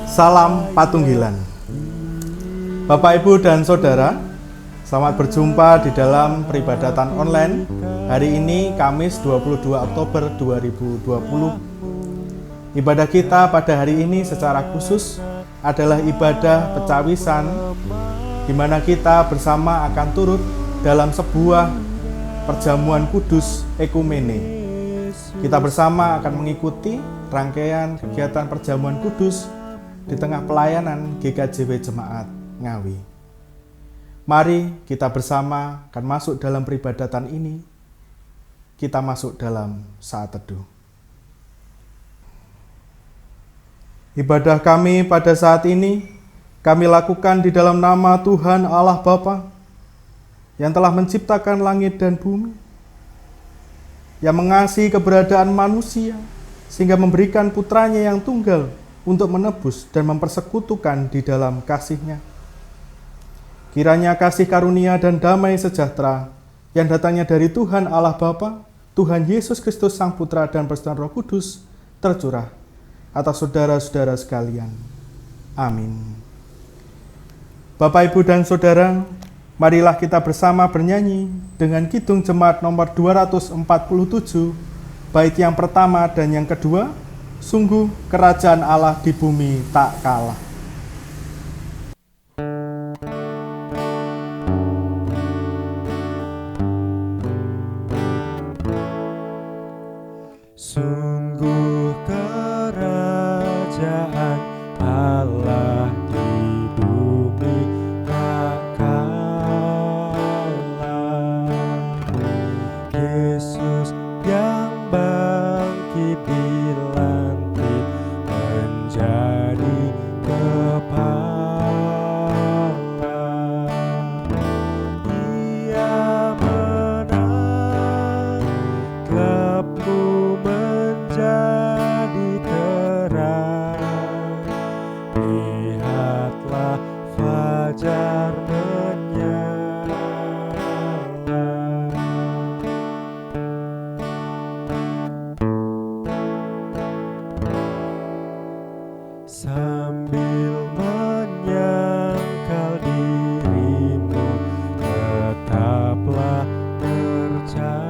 Salam Patunggilan. Bapak, Ibu, dan Saudara, selamat berjumpa di dalam peribadatan online hari ini, Kamis 22 Oktober 2020. Ibadah kita pada hari ini secara khusus adalah ibadah pecawisan, di mana kita bersama akan turut dalam sebuah perjamuan kudus ekumene. Kita bersama akan mengikuti rangkaian kegiatan perjamuan kudus di tengah pelayanan GKJW Jemaat Ngawi. Mari kita bersama akan masuk dalam peribadatan ini. Kita masuk dalam saat teduh. Ibadah kami pada saat ini kami lakukan di dalam nama Tuhan Allah Bapa yang telah menciptakan langit dan bumi, yang mengasihi keberadaan manusia sehingga memberikan putranya yang tunggal untuk menebus dan mempersekutukan di dalam kasih-Nya. Kiranya kasih karunia dan damai sejahtera yang datangnya dari Tuhan Allah Bapa, Tuhan Yesus Kristus Sang Putra dan Persekutuan Roh Kudus tercurah atas saudara-saudara sekalian. Amin. Bapak, Ibu, dan Saudara, marilah kita bersama bernyanyi dengan kidung jemaat nomor 247, bait yang pertama dan yang kedua, sungguh kerajaan Allah di bumi tak kalah. Sungguh kerajaan Allah di bumi tak kalah. Yesus yang bangkit di langit menjadi kepala. Dia menang, gelapmu menjadi terang. Lihatlah fajar menyala. Sambil menyangkal dirimu, tetaplah percaya.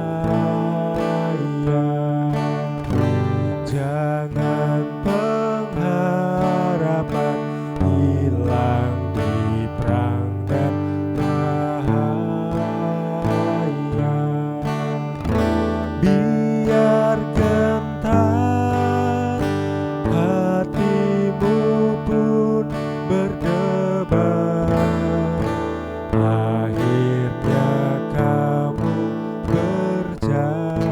Jangan pengharapan hilang di perang dan bahaya. Biar gentar hatimu pun berdebar, akhirnya kamu berjaya.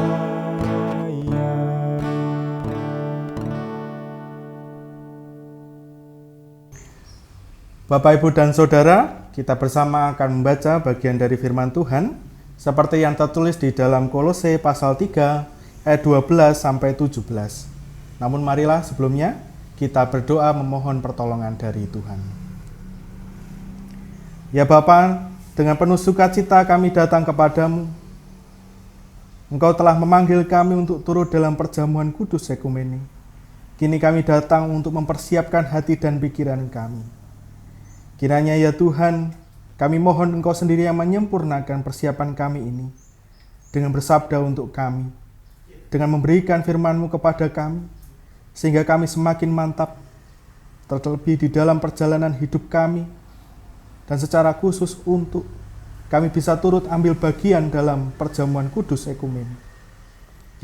Bapak, Ibu, dan Saudara, kita bersama akan membaca bagian dari firman Tuhan seperti yang tertulis di dalam Kolose pasal 3 ayat 12 sampai 17. Namun marilah sebelumnya kita berdoa memohon pertolongan dari Tuhan. Ya Bapa, dengan penuh sukacita kami datang kepadamu. Engkau telah memanggil kami untuk turut dalam perjamuan kudus ekumene. Kini kami datang untuk mempersiapkan hati dan pikiran kami. Kiranya ya Tuhan, kami mohon Engkau sendiri yang menyempurnakan persiapan kami ini dengan bersabda untuk kami, dengan memberikan firman-Mu kepada kami, sehingga kami semakin mantap, terlebih di dalam perjalanan hidup kami, dan secara khusus untuk kami bisa turut ambil bagian dalam perjamuan kudus ekumene.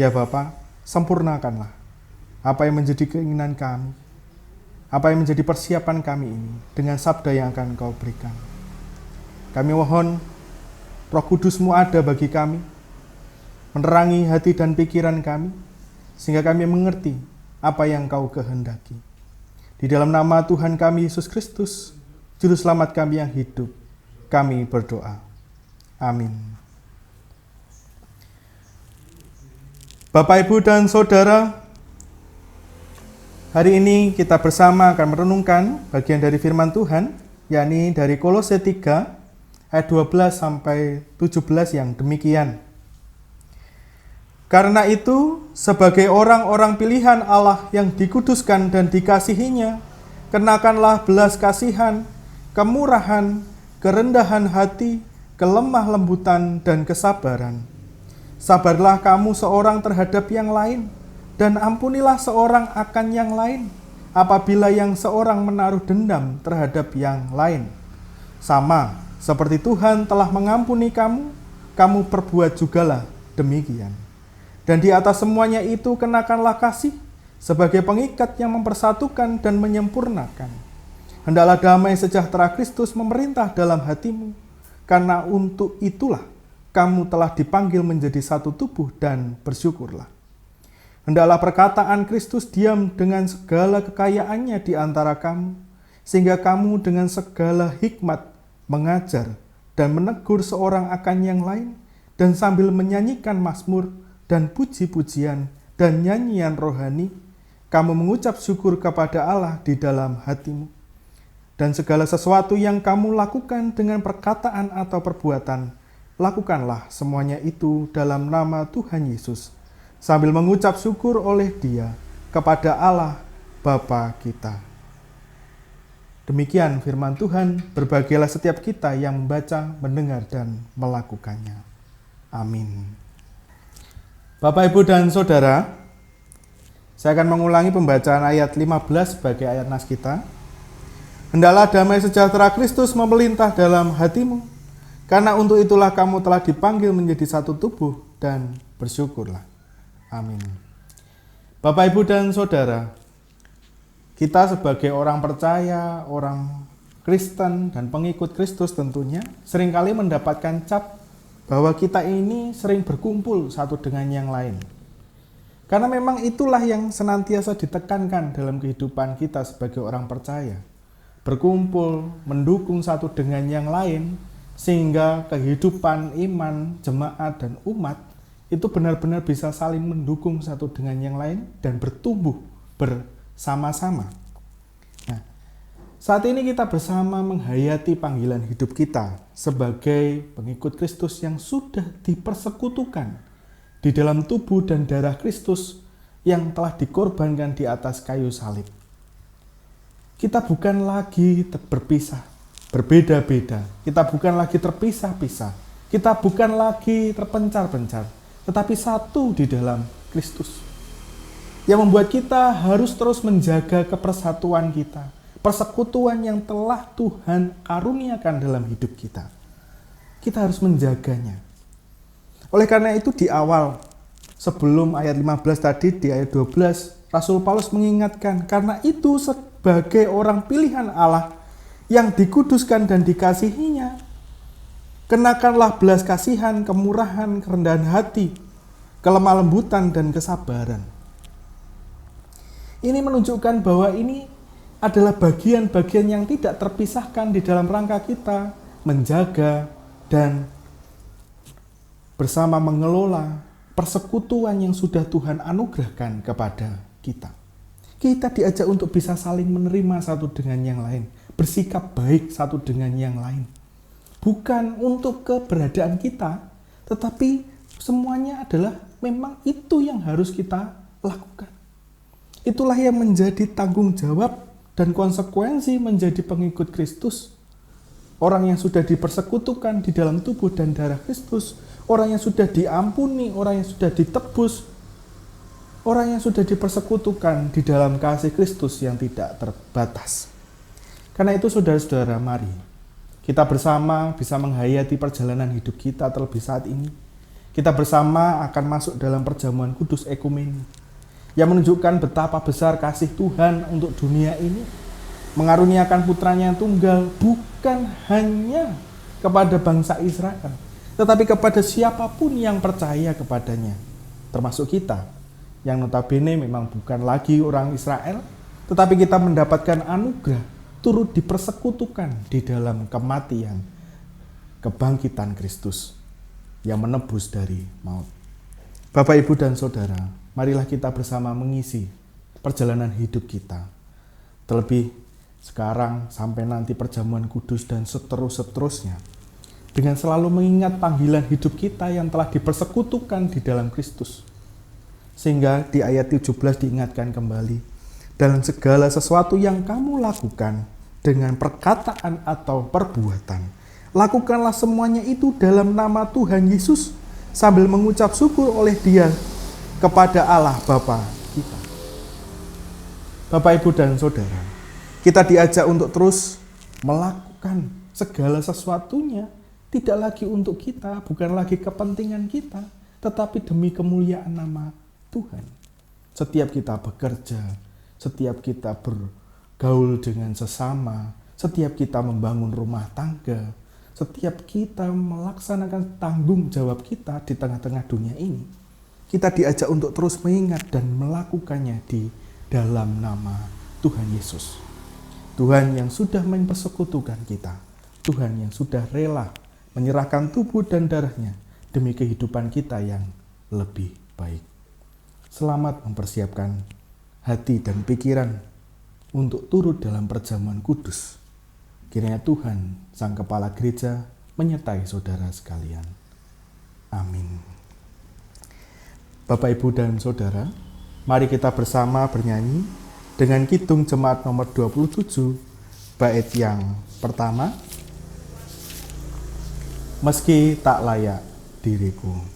Ya Bapa, sempurnakanlah apa yang menjadi keinginan kami, apa yang menjadi persiapan kami ini dengan sabda yang akan Engkau berikan. Kami mohon Roh Kudus-Mu ada bagi kami, menerangi hati dan pikiran kami, sehingga kami mengerti apa yang Engkau kehendaki. Di dalam nama Tuhan kami Yesus Kristus, Juru Selamat kami yang hidup, kami berdoa. Amin. Bapak, Ibu, dan Saudara, hari ini kita bersama akan merenungkan bagian dari firman Tuhan, yakni dari Kolose 3 ayat 12 sampai 17 yang demikian. Karena itu, sebagai orang-orang pilihan Allah yang dikuduskan dan dikasihinya, kenakanlah belas kasihan, kemurahan, kerendahan hati, kelemah lembutan, dan kesabaran. Sabarlah kamu seorang terhadap yang lain, dan ampunilah seorang akan yang lain, apabila yang seorang menaruh dendam terhadap yang lain. Sama seperti Tuhan telah mengampuni kamu, kamu perbuat jugalah demikian. Dan di atas semuanya itu kenakanlah kasih, sebagai pengikat yang mempersatukan dan menyempurnakan. Hendaklah damai sejahtera Kristus memerintah dalam hatimu, karena untuk itulah kamu telah dipanggil menjadi satu tubuh dan bersyukurlah. Hendaklah perkataan Kristus diam dengan segala kekayaannya di antara kamu, sehingga kamu dengan segala hikmat mengajar dan menegur seorang akan yang lain, dan sambil menyanyikan mazmur dan puji-pujian dan nyanyian rohani, kamu mengucap syukur kepada Allah di dalam hatimu. Dan segala sesuatu yang kamu lakukan dengan perkataan atau perbuatan, lakukanlah semuanya itu dalam nama Tuhan Yesus, sambil mengucap syukur oleh Dia kepada Allah Bapa kita. Demikian firman Tuhan, berbahagialah setiap kita yang membaca, mendengar, dan melakukannya. Amin. Bapak, Ibu, dan Saudara, saya akan mengulangi pembacaan ayat 15 sebagai ayat nas kita. Hendaklah damai sejahtera Kristus memerintah dalam hatimu, karena untuk itulah kamu telah dipanggil menjadi satu tubuh, dan bersyukurlah. Amin. Bapak, Ibu, dan Saudara, kita sebagai orang percaya, orang Kristen, dan pengikut Kristus tentunya seringkali mendapatkan cap bahwa kita ini sering berkumpul satu dengan yang lain. Karena memang itulah yang senantiasa ditekankan dalam kehidupan kita sebagai orang percaya. Berkumpul, mendukung satu dengan yang lain, sehingga kehidupan iman, jemaat, dan umat itu benar-benar bisa saling mendukung satu dengan yang lain dan bertumbuh bersama-sama. Nah, saat ini kita bersama menghayati panggilan hidup kita sebagai pengikut Kristus yang sudah dipersekutukan di dalam tubuh dan darah Kristus yang telah dikorbankan di atas kayu salib. Kita bukan lagi berpisah, berbeda-beda. Kita bukan lagi terpisah-pisah. Kita bukan lagi terpencar-pencar, tetapi satu di dalam Kristus. Yang membuat kita harus terus menjaga kepersatuan kita, persekutuan yang telah Tuhan karuniakan dalam hidup kita. Kita harus menjaganya. Oleh karena itu di awal, sebelum ayat 15 tadi, di ayat 12, Rasul Paulus mengingatkan, karena itu sebagai orang pilihan Allah yang dikuduskan dan dikasihinya, kenakanlah belas kasihan, kemurahan, kerendahan hati, kelemah lembutan, dan kesabaran. Ini menunjukkan bahwa ini adalah bagian-bagian yang tidak terpisahkan di dalam rangka kita menjaga dan bersama mengelola persekutuan yang sudah Tuhan anugerahkan kepada kita. Kita diajak untuk bisa saling menerima satu dengan yang lain, bersikap baik satu dengan yang lain. Bukan untuk keberadaan kita, tetapi semuanya adalah memang itu yang harus kita lakukan. Itulah yang menjadi tanggung jawab dan konsekuensi menjadi pengikut Kristus. Orang yang sudah dipersekutukan di dalam tubuh dan darah Kristus, orang yang sudah diampuni, orang yang sudah ditebus, orang yang sudah dipersekutukan di dalam kasih Kristus yang tidak terbatas. Karena itu saudara-saudara, mari kita bersama bisa menghayati perjalanan hidup kita terlebih saat ini. Kita bersama akan masuk dalam perjamuan kudus ekumeni yang menunjukkan betapa besar kasih Tuhan untuk dunia ini, mengaruniakan putranya yang tunggal bukan hanya kepada bangsa Israel, tetapi kepada siapapun yang percaya kepadanya, termasuk kita, yang notabene memang bukan lagi orang Israel, tetapi kita mendapatkan anugerah turut dipersekutukan di dalam kematian, kebangkitan Kristus yang menebus dari maut. Bapak, Ibu, dan Saudara, marilah kita bersama mengisi perjalanan hidup kita. Terlebih sekarang sampai nanti perjamuan kudus dan seterusnya. dengan selalu mengingat panggilan hidup kita yang telah dipersekutukan di dalam Kristus. Sehingga di ayat 17 diingatkan kembali, dalam segala sesuatu yang kamu lakukan dengan perkataan atau perbuatan, lakukanlah semuanya itu dalam nama Tuhan Yesus sambil mengucap syukur oleh Dia kepada Allah Bapa kita. Bapak, Ibu, dan Saudara, kita diajak untuk terus melakukan segala sesuatunya tidak lagi untuk kita, bukan lagi kepentingan kita, tetapi demi kemuliaan nama Tuhan. Setiap kita bekerja, setiap kita bergaul dengan sesama, setiap kita membangun rumah tangga, setiap kita melaksanakan tanggung jawab kita di tengah-tengah dunia ini, kita diajak untuk terus mengingat dan melakukannya di dalam nama Tuhan Yesus. Tuhan yang sudah mempersekutukan kita, Tuhan yang sudah rela menyerahkan tubuh dan darahnya demi kehidupan kita yang lebih baik. Selamat mempersiapkan hati dan pikiran untuk turut dalam perjamuan kudus. Kiranya Tuhan, Sang Kepala Gereja, menyertai saudara sekalian. Amin. Bapak, Ibu, dan Saudara, mari kita bersama bernyanyi dengan Kidung Jemaat nomor 27, bait yang pertama, Meski tak layak diriku.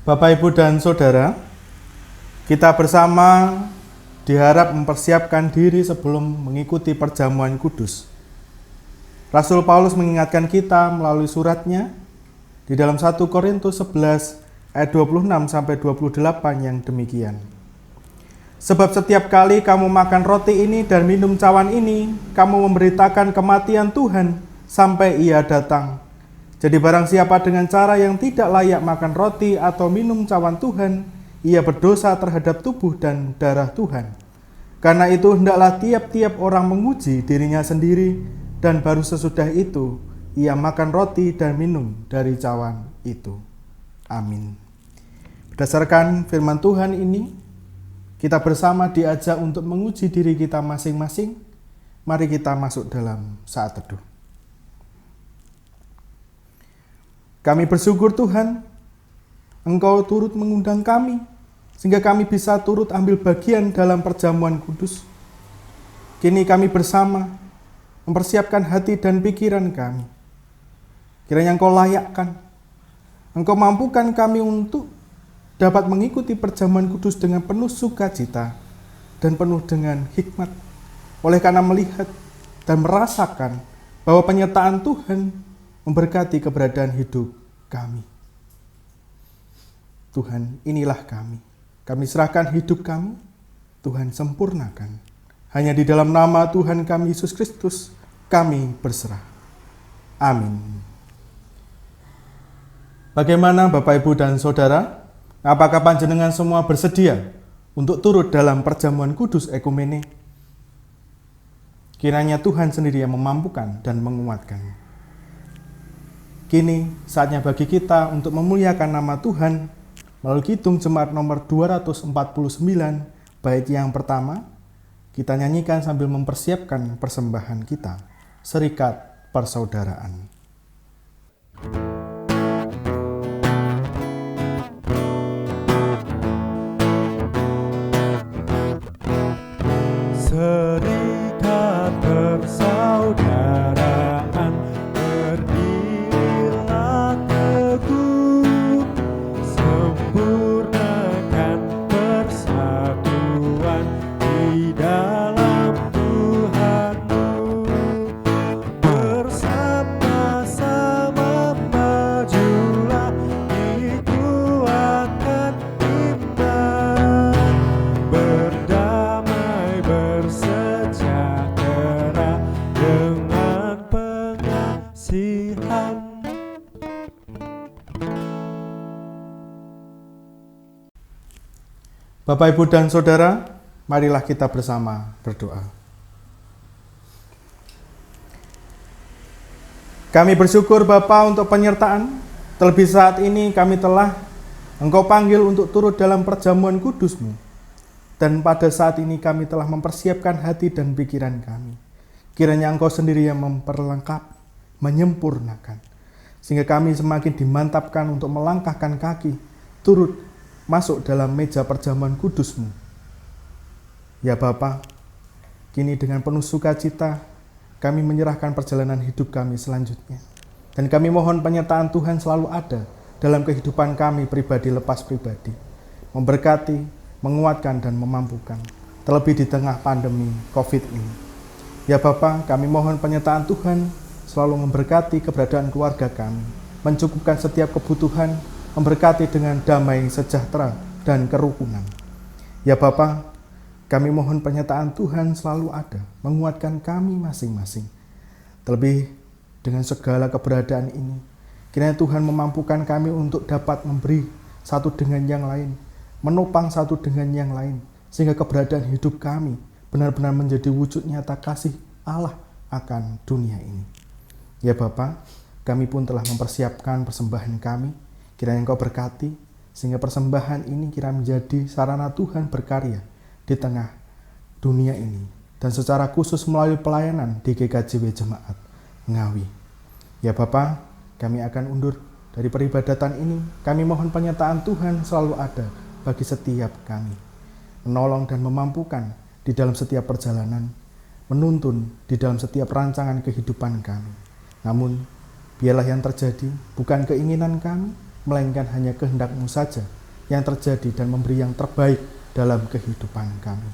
Bapak, Ibu, dan Saudara, kita bersama diharap mempersiapkan diri sebelum mengikuti perjamuan kudus. Rasul Paulus mengingatkan kita melalui suratnya di dalam 1 Korintus 11 ayat 26-28 yang demikian. Sebab setiap kali kamu makan roti ini dan minum cawan ini, kamu memberitakan kematian Tuhan sampai Ia datang. Jadi barang siapa dengan cara yang tidak layak makan roti atau minum cawan Tuhan, ia berdosa terhadap tubuh dan darah Tuhan. Karena itu hendaklah tiap-tiap orang menguji dirinya sendiri, dan baru sesudah itu ia makan roti dan minum dari cawan itu. Amin. Berdasarkan firman Tuhan ini, kita bersama diajak untuk menguji diri kita masing-masing. Mari kita masuk dalam saat teduh. Kami bersyukur Tuhan, Engkau turut mengundang kami, sehingga kami bisa turut ambil bagian dalam perjamuan kudus. Kini kami bersama mempersiapkan hati dan pikiran kami. Kiranya Engkau layakkan, Engkau mampukan kami untuk dapat mengikuti perjamuan kudus dengan penuh sukacita dan penuh dengan hikmat. Oleh karena melihat dan merasakan bahwa penyertaan Tuhan memberkati keberadaan hidup kami. Tuhan, inilah kami. Kami serahkan hidup kami, Tuhan sempurnakan. Hanya di dalam nama Tuhan kami Yesus Kristus, kami berserah. Amin. Bagaimana Bapak, Ibu, dan Saudara? Apakah panjenengan semua bersedia untuk turut dalam perjamuan kudus ekumene? Kiranya Tuhan sendiri yang memampukan dan menguatkan. Kini saatnya bagi kita untuk memuliakan nama Tuhan melalui Kidung Jemaat nomor 249, bait yang pertama. Kita nyanyikan sambil mempersiapkan persembahan kita, Serikat Persaudaraan. Serikat persaudaraan berdirilah teguh, sempurnakan persatuan di dalam Tuhan. sejahtera dengan pengasihan. Bapak, Ibu, dan Saudara, marilah kita bersama berdoa. Kami bersyukur Bapa untuk penyertaan. Terlebih saat ini kami telah Engkau panggil untuk turut dalam perjamuan kudus-Mu. Dan pada saat ini kami telah mempersiapkan hati dan pikiran kami. Kiranya Engkau sendiri yang memperlengkap, menyempurnakan. Sehingga kami semakin dimantapkan untuk melangkahkan kaki, turut masuk dalam meja perjamuan kudus-Mu. Ya Bapa, kini dengan penuh sukacita kami menyerahkan perjalanan hidup kami selanjutnya. Dan kami mohon penyertaan Tuhan selalu ada dalam kehidupan kami pribadi lepas pribadi. Memberkati, menguatkan, dan memampukan. Terlebih di tengah pandemi COVID ini. Ya Bapa, kami mohon penyertaan Tuhan selalu memberkati keberadaan keluarga kami. Mencukupkan setiap kebutuhan, memberkati dengan damai, sejahtera, dan kerukunan. Ya Bapa, kami mohon penyertaan Tuhan selalu ada, menguatkan kami masing-masing. Terlebih dengan segala keberadaan ini, kiranya Tuhan memampukan kami untuk dapat memberi satu dengan yang lain, menopang satu dengan yang lain, sehingga keberadaan hidup kami benar-benar menjadi wujud nyata kasih Allah akan dunia ini. Ya Bapa, kami pun telah mempersiapkan persembahan kami, kiranya Engkau berkati, sehingga persembahan ini kira menjadi sarana Tuhan berkarya di tengah dunia ini, dan secara khusus melalui pelayanan di GKJW Jemaat Ngawi. Ya Bapa, kami akan undur dari peribadatan ini. Kami mohon penyertaan Tuhan selalu ada bagi setiap kami, menolong dan memampukan di dalam setiap perjalanan, menuntun di dalam setiap rancangan kehidupan kami. Namun, biarlah yang terjadi bukan keinginan kami, melainkan hanya kehendak-Mu saja yang terjadi dan memberi yang terbaik dalam kehidupan kami.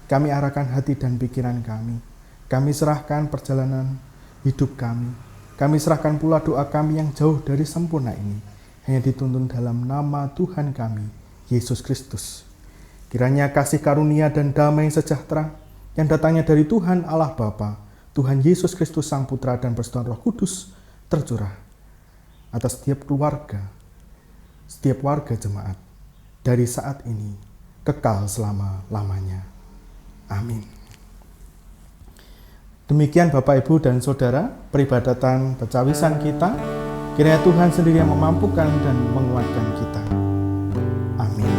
Kami arahkan hati dan pikiran kami. Kami serahkan perjalanan hidup kami. Kami serahkan pula doa kami yang jauh dari sempurna ini, hanya dituntun dalam nama Tuhan kami, Yesus Kristus. Kiranya kasih karunia dan damai sejahtera yang datangnya dari Tuhan Allah Bapa, Tuhan Yesus Kristus Sang Putra dan Persekutuan Roh Kudus tercurah atas setiap keluarga, setiap warga jemaat, dari saat ini kekal selama-lamanya. Amin. Demikian Bapak, Ibu, dan Saudara, peribadatan pecawisan kita. Kiranya Tuhan sendiri yang memampukan dan menguatkan kita. Amin.